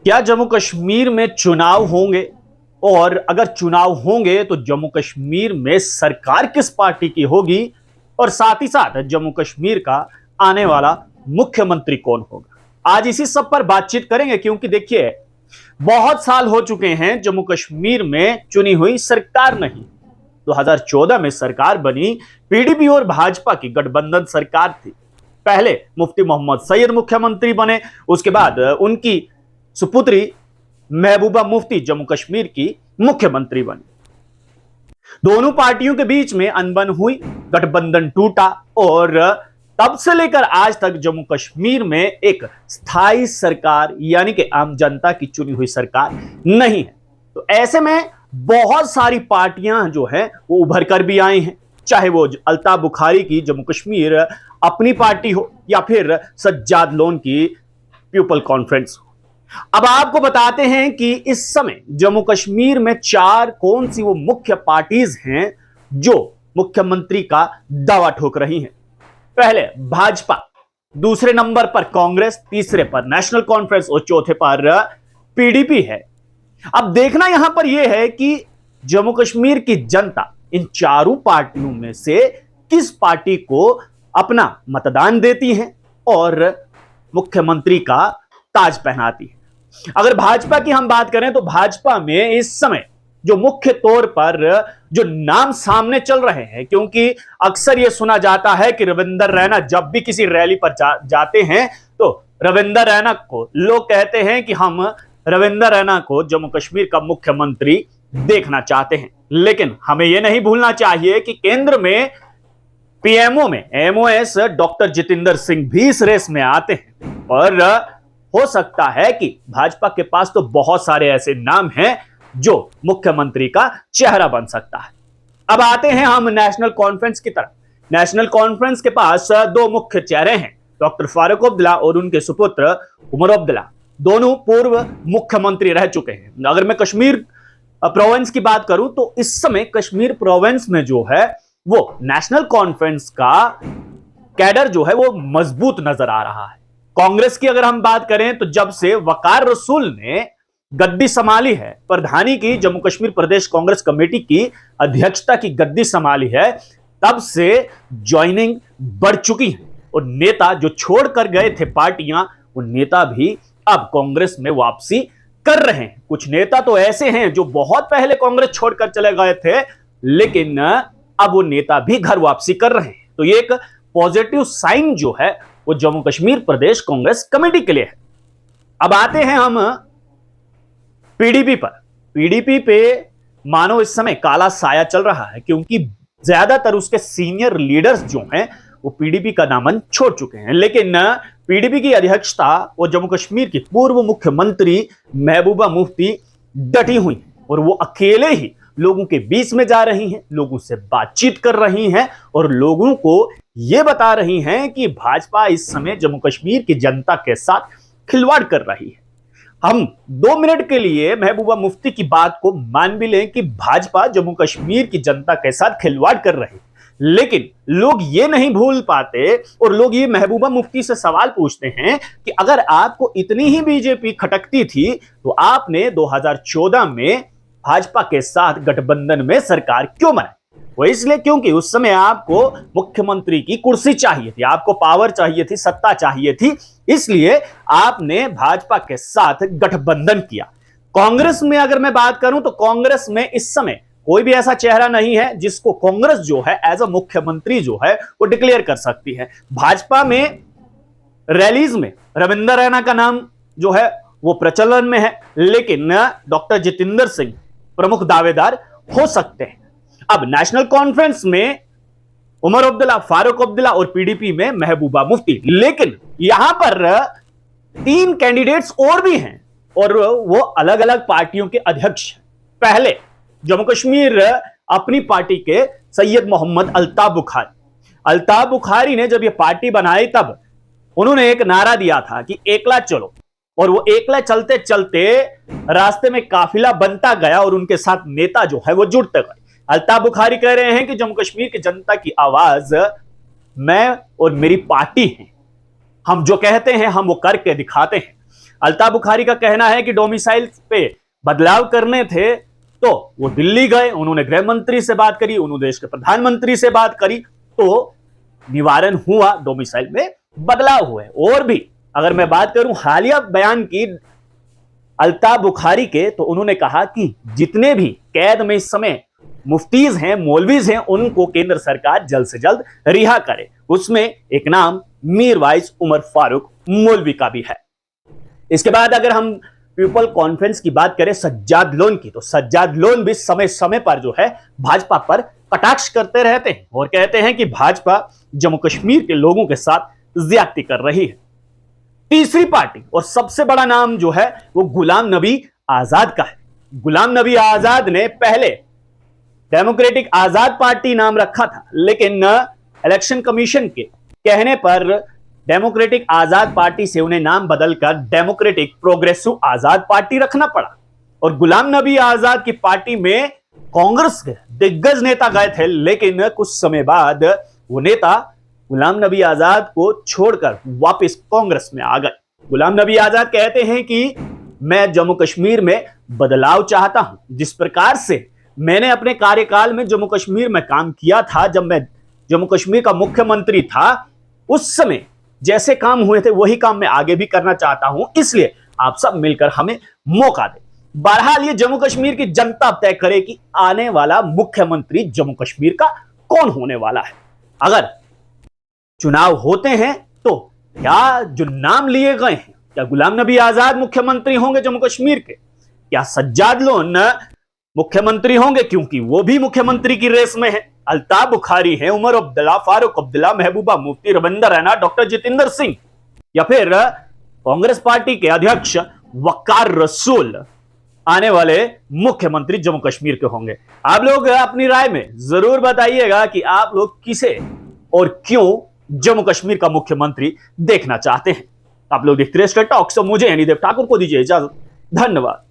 क्या जम्मू कश्मीर में चुनाव होंगे? और अगर चुनाव होंगे तो जम्मू कश्मीर में सरकार किस पार्टी की होगी? और साथ ही साथ जम्मू कश्मीर का आने वाला मुख्यमंत्री कौन होगा? आज इसी सब पर बातचीत करेंगे, क्योंकि देखिए, बहुत साल हो चुके हैं जम्मू कश्मीर में चुनी हुई सरकार नहीं। 2014 में सरकार बनी, पीडीपी और भाजपा की गठबंधन सरकार थी। पहले मुफ्ती मोहम्मद सईद मुख्यमंत्री बने, उसके बाद उनकी सुपुत्री महबूबा मुफ्ती जम्मू कश्मीर की मुख्यमंत्री बनी। दोनों पार्टियों के बीच में अनबन हुई, गठबंधन टूटा और तब से लेकर आज तक जम्मू कश्मीर में एक स्थायी सरकार यानी कि आम जनता की चुनी हुई सरकार नहीं है। तो ऐसे में बहुत सारी पार्टियां जो है वो उभर कर भी आई हैं, चाहे वो अल्ताफ बुखारी की जम्मू कश्मीर अपनी पार्टी हो या फिर सज्जाद लोन की पीपल कॉन्फ्रेंस हो। अब आपको बताते हैं कि इस समय जम्मू कश्मीर में चार कौन सी वो मुख्य पार्टीज हैं जो मुख्यमंत्री का दावा ठोक रही हैं। पहले भाजपा, दूसरे नंबर पर कांग्रेस, तीसरे पर नेशनल कॉन्फ्रेंस और चौथे पर पीडीपी है। अब देखना यहां पर यह है कि जम्मू कश्मीर की जनता इन चारों पार्टियों में से किस पार्टी को अपना मतदान देती है और मुख्यमंत्री का ताज पहनाती है। अगर भाजपा की हम बात करें तो भाजपा में इस समय जो मुख्य तौर पर जो नाम सामने चल रहे हैं, क्योंकि अक्सर यह सुना जाता है कि रविंदर रैना जब भी किसी रैली पर जाते हैं तो रविंदर रैना को लोग कहते हैं कि हम रविंदर रैना को जम्मू कश्मीर का मुख्यमंत्री देखना चाहते हैं। लेकिन हमें यह नहीं भूलना चाहिए कि केंद्र में पीएमओ में एमओएस डॉक्टर जितेंद्र सिंह भी इस रेस में आते हैं और हो सकता है कि भाजपा के पास तो बहुत सारे ऐसे नाम हैं जो मुख्यमंत्री का चेहरा बन सकता है। अब आते हैं हम नेशनल कॉन्फ्रेंस की तरफ। नेशनल कॉन्फ्रेंस के पास दो मुख्य चेहरे हैं, डॉक्टर फारूक अब्दुल्ला और उनके सुपुत्र उमर अब्दुल्ला। दोनों पूर्व मुख्यमंत्री रह चुके हैं। अगर मैं कश्मीर प्रोविंस की बात करूं तो इस समय कश्मीर प्रोविंस में जो है वो नेशनल कॉन्फ्रेंस का कैडर जो है वो मजबूत नजर आ रहा है। कांग्रेस की अगर हम बात करें तो जब से वकार रसूल ने गद्दी संभाली है, प्रधानी की जम्मू कश्मीर प्रदेश कांग्रेस कमेटी की अध्यक्षता की गद्दी संभाली है, तब से ज्वाइनिंग बढ़ चुकी है और नेता जो छोड़कर गए थे पार्टियां, वो नेता भी अब कांग्रेस में वापसी कर रहे हैं। कुछ नेता तो ऐसे हैं जो बहुत पहले कांग्रेस छोड़कर चले गए थे, लेकिन अब वो नेता भी घर वापसी कर रहे हैं। तो ये एक पॉजिटिव साइन जो है वो जम्मू कश्मीर प्रदेश कांग्रेस कमेटी के लिए है। अब आते हैं हम पीडीपी पर। पीडीपी पे मानो इस समय काला साया चल रहा है, क्योंकि ज्यादातर उसके सीनियर लीडर्स जो हैं वो पीडीपी का दामन छोड़ चुके हैं। लेकिन पीडीपी की अध्यक्षता वो जम्मू कश्मीर की पूर्व मुख्यमंत्री महबूबा मुफ्ती डटी हुई और वो अकेले ही लोगों के बीच में जा रही हैं, लोगों से बातचीत कर रही हैं और लोगों को यह बता रही हैं कि भाजपा इस समय जम्मू कश्मीर की जनता के साथ खिलवाड़ कर रही है। हम 2 मिनट के लिए महबूबा मुफ्ती की बात को मान भी लें कि भाजपा जम्मू कश्मीर की जनता के साथ खिलवाड़ कर रही है, लेकिन लोग ये नहीं भूल पाते और लोग ये महबूबा मुफ्ती से सवाल पूछते हैं कि अगर आपको इतनी ही बीजेपी खटकती थी तो आपने 2014 में भाजपा के साथ गठबंधन में सरकार क्यों बनाई? वो इसलिए क्योंकि उस समय आपको मुख्यमंत्री की कुर्सी चाहिए थी, आपको पावर चाहिए थी, सत्ता चाहिए थी, इसलिए आपने भाजपा के साथ गठबंधन किया। कांग्रेस में अगर मैं बात करूं तो कांग्रेस में इस समय कोई भी ऐसा चेहरा नहीं है जिसको कांग्रेस जो है एज अ मुख्यमंत्री जो है वो डिक्लेयर कर सकती है। भाजपा में रैलीज में रविंदर रैना का नाम जो है वो प्रचलन में है, लेकिन डॉक्टर जितेंद्र सिंह प्रमुख दावेदार हो सकते हैं। अब नेशनल कॉन्फ्रेंस में उमर अब्दुल्ला, फारूक अब्दुल्ला और पीडीपी में महबूबा मुफ्ती, लेकिन यहां पर 3 कैंडिडेट्स और भी हैं और वो अलग अलग पार्टियों के अध्यक्ष हैं। पहले जम्मू कश्मीर अपनी पार्टी के सैयद मोहम्मद अल्ताफ बुखारी ने जब ये पार्टी बनाई तब उन्होंने एक नारा दिया था कि एकला चलो, और वो एकला चलते चलते रास्ते में काफिला बनता गया और उनके साथ नेता जो है वो जुड़ते गए। अल्ताफ बुखारी कह रहे हैं कि जम्मू कश्मीर की जनता की आवाज मैं और मेरी पार्टी है, हम जो कहते हैं हम वो करके दिखाते हैं। अल्ताफ बुखारी का कहना है कि डोमिसाइल पे बदलाव करने थे तो वो दिल्ली गए, उन्होंने गृह मंत्री से बात करी, उन्होंने देश के प्रधानमंत्री से बात करी, तो निवारण हुआ, डोमिसाइल में बदलाव हुए। और भी अगर मैं बात करूं हालिया बयान की अल्ताफ बुखारी के, तो उन्होंने कहा कि जितने भी कैद में इस समय मुफ्तीज हैं, मौलवीज हैं, उनको केंद्र सरकार जल्द से जल्द रिहा करे। उसमें एक नाम मीरवाइज उमर फारूक मौलवी का भी है। इसके बाद अगर हम पीपल कॉन्फ्रेंस की बात करें सज्जाद लोन की, तो सज्जाद लोन भी समय समय पर जो है भाजपा पर कटाक्ष करते रहते हैं और कहते हैं कि भाजपा जम्मू कश्मीर के लोगों के साथ ज्यादती कर रही है। तीसरी पार्टी और सबसे बड़ा नाम जो है वो गुलाम नबी आजाद का है। गुलाम नबी आजाद ने पहले डेमोक्रेटिक आजाद पार्टी नाम रखा था, लेकिन इलेक्शन कमीशन के कहने पर डेमोक्रेटिक आजाद पार्टी से उन्हें नाम बदलकर डेमोक्रेटिक प्रोग्रेसिव आजाद पार्टी रखना पड़ा। और गुलाम नबी आजाद की पार्टी में कांग्रेस के दिग्गज नेता गए थे, लेकिन कुछ समय बाद वो नेता गुलाम नबी आजाद को छोड़कर वापस कांग्रेस में आ गए। गुलाम नबी आजाद कहते हैं कि मैं जम्मू कश्मीर में बदलाव चाहता हूं। जिस प्रकार से मैंने अपने कार्यकाल में जम्मू कश्मीर में काम किया था, जब मैं जम्मू कश्मीर का मुख्यमंत्री था, उस समय जैसे काम हुए थे वही काम मैं आगे भी करना चाहता हूं, इसलिए आप सब मिलकर हमें मौका दें। बहरहाल ये जम्मू कश्मीर की जनता तय करे कि आने वाला मुख्यमंत्री जम्मू कश्मीर का कौन होने वाला है। अगर चुनाव होते हैं तो क्या जो नाम लिए गए हैं, क्या गुलाम नबी आजाद मुख्यमंत्री होंगे जम्मू कश्मीर के, क्या सज्जाद लोन मुख्यमंत्री होंगे क्योंकि वो भी मुख्यमंत्री की रेस में है, अल्ताफ बुखारी है, उमर अब्दुल्ला, फारूक अब्दुल्ला, महबूबा मुफ्ती, रविंदर रैना, डॉक्टर जितेंद्र सिंह, या फिर कांग्रेस पार्टी के अध्यक्ष वकार रसूल आने वाले मुख्यमंत्री जम्मू कश्मीर के होंगे। आप लोग अपनी राय में जरूर बताइएगा कि आप लोग किसे और क्यों जम्मू कश्मीर का मुख्यमंत्री देखना चाहते हैं। आप लोग देखते रहिए स्टेट टॉक्स, मुझे यानी देव ठाकुर को दीजिए इजाजत। धन्यवाद।